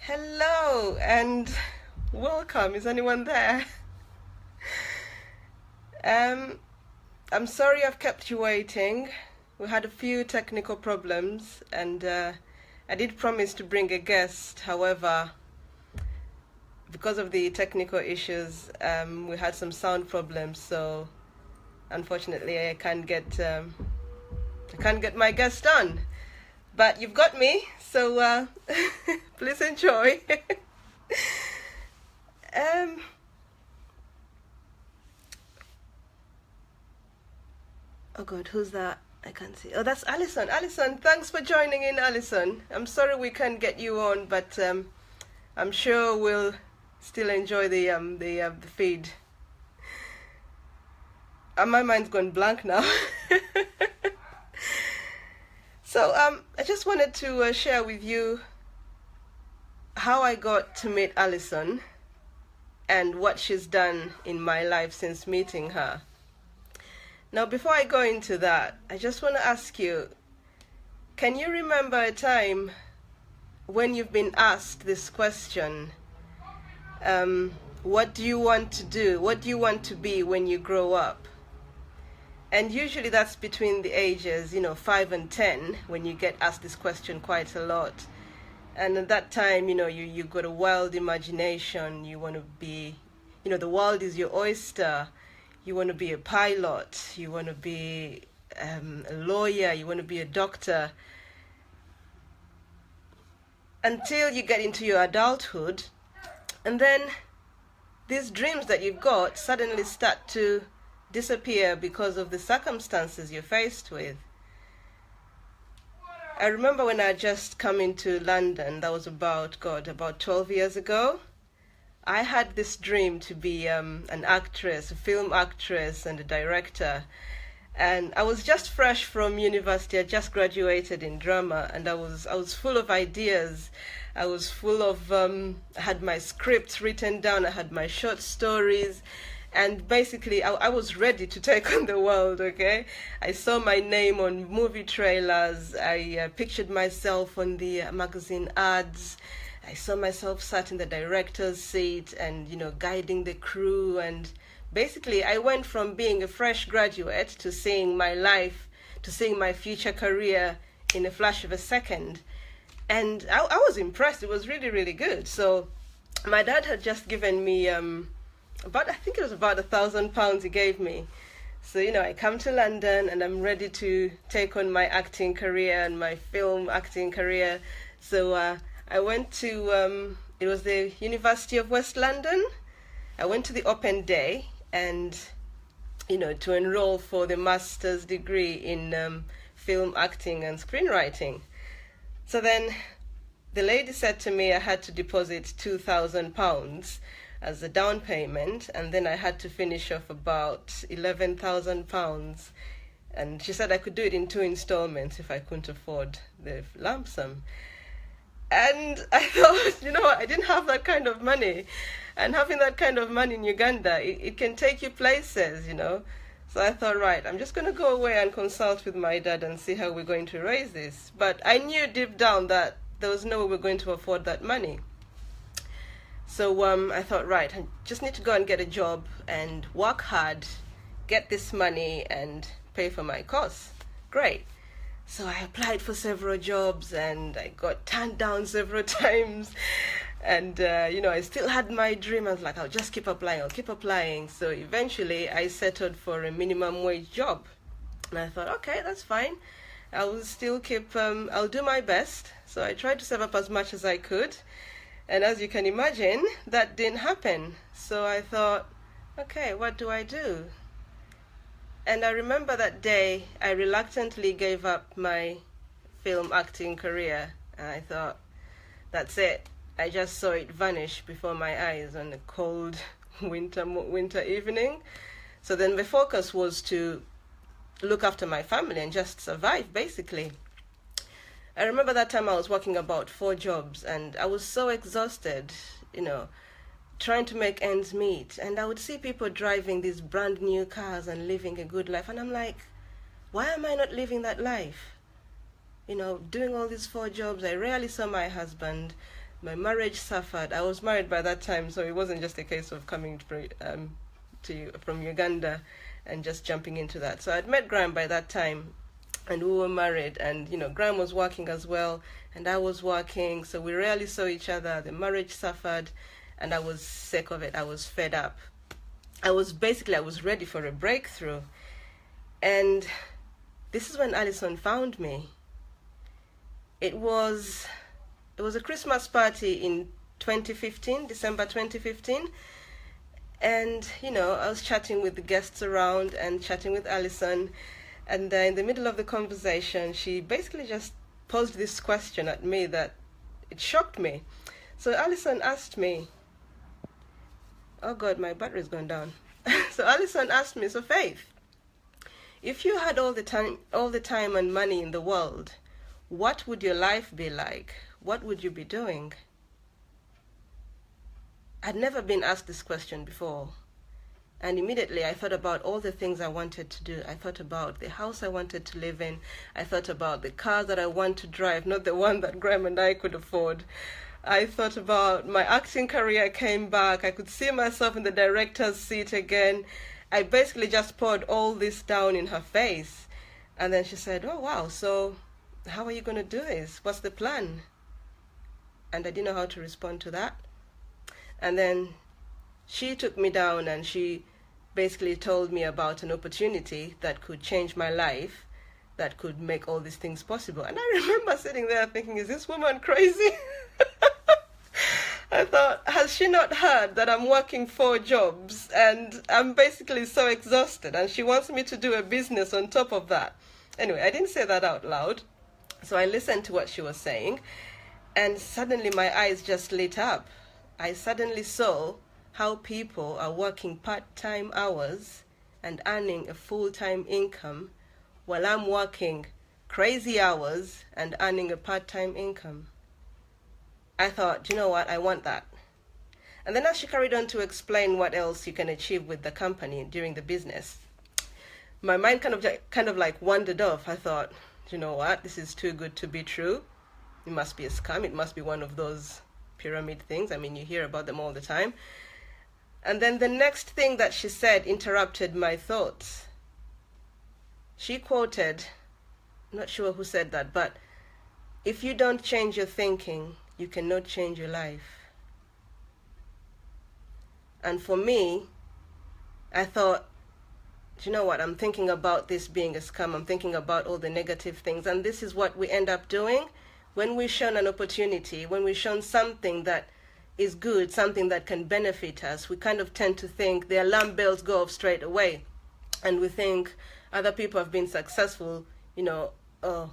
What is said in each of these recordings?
Hello and welcome. Is anyone there? Um, I'm sorry I've kept you waiting. We had a few technical problems and I did promise to bring a guest. However, because of the technical issues, we had some sound problems, so unfortunately I can't get my guest on. But you've got me, so please enjoy. um, oh God, who's that? I can't see. Oh, that's Alison. Alison, thanks for joining in, Alison. I'm sorry we can't get you on, but I'm sure we'll still enjoy the feed. My mind's gone blank now. So I just wanted to share with you how I got to meet Alison and what she's done in my life since meeting her. Now, before I go into that, I just want to ask you, can you remember a time when you've been asked this question? What do you want to do? What do you want to be when you grow up? And usually that's between the ages, 5 and 10, when you get asked this question quite a lot. And at that time, you got a wild imagination. You want to be, the world is your oyster. You want to be a pilot. You want to be a lawyer. You want to be a doctor. Until you get into your adulthood. And then these dreams that you've got suddenly start to disappear because of the circumstances you're faced with. I remember when I just come into London, that was about 12 years ago. I had this dream to be an actress, a film actress and a director. And I was just fresh from university. I just graduated in drama, and I was full of ideas. I was full of I had my scripts written down, I had my short stories. And basically, I was ready to take on the world, okay? I saw my name on movie trailers. I pictured myself on the magazine ads. I saw myself sat in the director's seat and, guiding the crew. And basically, I went from being a fresh graduate to seeing my life, to seeing my future career in a flash of a second. And I was impressed. It was really, really good. So my dad had just given me I think it was about £1,000 he gave me. So, I come to London and I'm ready to take on my acting career and my film acting career. So I went to, it was the University of West London. I went to the open day and, to enroll for the master's degree in film acting and screenwriting. So then the lady said to me I had to deposit £2,000 as a down payment, and then I had to finish off about £11,000. And she said I could do it in 2 installments if I couldn't afford the lump sum. And I thought, I didn't have that kind of money. And having that kind of money in Uganda, it can take you places, So I thought, right, I'm just going to go away and consult with my dad and see how we're going to raise this. But I knew deep down that there was no way we're going to afford that money. So I thought, right, I just need to go and get a job and work hard, get this money and pay for my course. Great. So I applied for several jobs and I got turned down several times. And, I still had my dream. I was like, I'll just keep applying. I'll keep applying. So eventually I settled for a minimum wage job. And I thought, okay, that's fine. I will still I'll do my best. So I tried to save up as much as I could. And as you can imagine, that didn't happen. So I thought, okay, what do I do? And I remember that day, I reluctantly gave up my film acting career. And I thought, that's it. I just saw it vanish before my eyes on a cold winter evening. So then the focus was to look after my family and just survive, basically. I remember that time I was working about 4 jobs and I was so exhausted, trying to make ends meet. And I would see people driving these brand new cars and living a good life. And I'm like, why am I not living that life? Doing all these 4 jobs. I rarely saw my husband. My marriage suffered. I was married by that time, so it wasn't just a case of coming from Uganda and just jumping into that. So I'd met Graham by that time, and we were married, and Graham was working as well, and I was working, so we rarely saw each other. The marriage suffered, and I was sick of it. I was fed up. I was ready for a breakthrough. And this is when Alison found me. It was a Christmas party in 2015, December 2015. And, I was chatting with the guests around and chatting with Alison. And in the middle of the conversation, she basically just posed this question at me that it shocked me. So Alison asked me, oh God, my battery's gone down. So Alison asked me, so Faith, if you had all the time and money in the world, what would your life be like? What would you be doing? I'd never been asked this question before. And immediately I thought about all the things I wanted to do. I thought about the house I wanted to live in. I thought about the car that I want to drive, not the one that Graham and I could afford. I thought about my acting career came back. I could see myself in the director's seat again. I basically just poured all this down in her face. And then she said, oh, wow, so how are you going to do this? What's the plan? And I didn't know how to respond to that. And then she took me down and she basically told me about an opportunity that could change my life, that could make all these things possible. And I remember sitting there thinking, is this woman crazy? I thought, has she not heard that I'm working 4 jobs and I'm basically so exhausted, and she wants me to do a business on top of that? Anyway, I didn't say that out loud. So I listened to what she was saying, and suddenly my eyes just lit up. I suddenly saw how people are working part-time hours and earning a full-time income, while I'm working crazy hours and earning a part-time income. I thought, you know what, I want that. And then as she carried on to explain what else you can achieve with the company during the business, my mind kind of like wandered off. I thought, you know what, this is too good to be true. It must be a scam. It must be one of those pyramid things. I mean, you hear about them all the time. And then the next thing that she said interrupted my thoughts. She quoted, not sure who said that, but if you don't change your thinking, you cannot change your life. And for me, I thought, you know what, I'm thinking about this being a scam. I'm thinking about all the negative things. And this is what we end up doing when we're shown an opportunity, when we're shown something that is good, something that can benefit us. We kind of tend to think the alarm bells go off straight away. And we think other people have been successful, oh,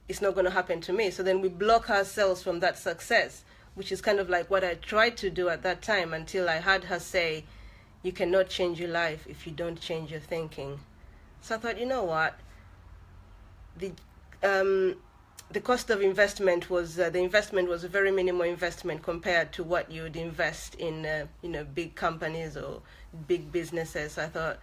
it's not going to happen to me. So then we block ourselves from that success, which is kind of like what I tried to do at that time, until I had her say, you cannot change your life if you don't change your thinking. So I thought, you know what, the cost of investment was, the investment was a very minimal investment compared to what you would invest in, big companies or big businesses. So I thought,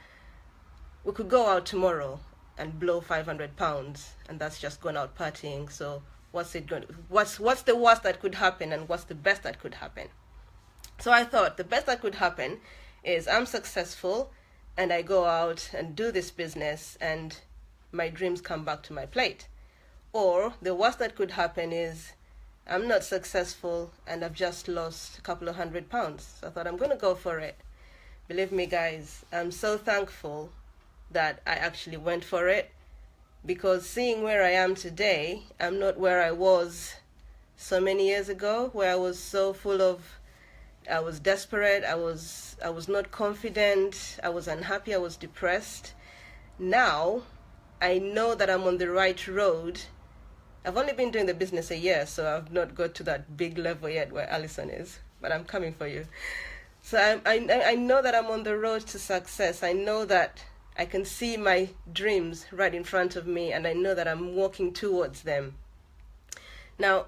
we could go out tomorrow and blow £500, and that's just gone out partying. So what's the worst that could happen, and what's the best that could happen? So I thought the best that could happen is I'm successful and I go out and do this business and my dreams come back to my plate. Or the worst that could happen is I'm not successful and I've just lost a couple of £100. So I thought, I'm going to go for it. Believe me, guys, I'm so thankful that I actually went for it, because seeing where I am today, I'm not where I was so many years ago, where I was so I was desperate, I was not confident, I was unhappy, I was depressed. Now, I know that I'm on the right road. I've only been doing the business a year, so I've not got to that big level yet where Alison is, but I'm coming for you. So I know that I'm on the road to success. I know that I can see my dreams right in front of me, and I know that I'm walking towards them. Now,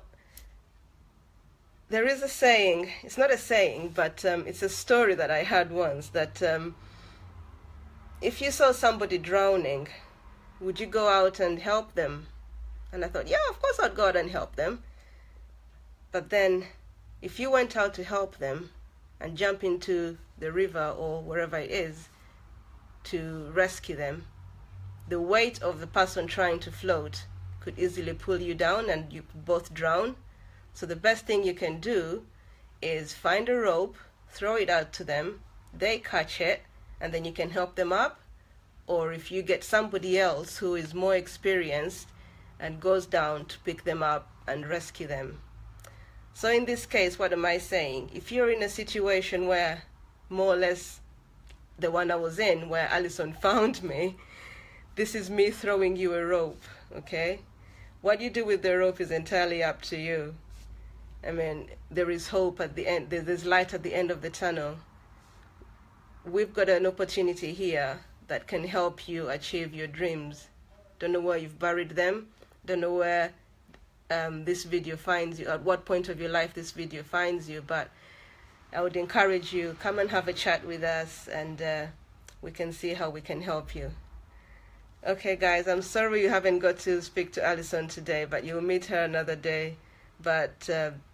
there is a saying, it's not a saying, but it's a story that I heard once, that if you saw somebody drowning, would you go out and help them? And I thought, yeah, of course I'd go out and help them. But then if you went out to help them and jump into the river or wherever it is to rescue them, the weight of the person trying to float could easily pull you down and you both drown. So the best thing you can do is find a rope, throw it out to them, they catch it, and then you can help them up. Or if you get somebody else who is more experienced and goes down to pick them up and rescue them. So in this case, what am I saying? If you're in a situation where, more or less the one I was in, where Alison found me, this is me throwing you a rope, okay? What you do with the rope is entirely up to you. I mean, there is hope at the end, there's light at the end of the tunnel. We've got an opportunity here that can help you achieve your dreams. Don't know where you've buried them, don't know where this video finds you, at what point of your life this video finds you, but I would encourage you, come and have a chat with us, and we can see how we can help you. Okay guys, I'm sorry you haven't got to speak to Alison today, but you'll meet her another day. But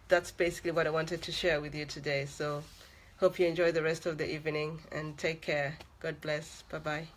that's basically what I wanted to share with you today. So hope you enjoy the rest of the evening and take care. God bless. Bye-bye.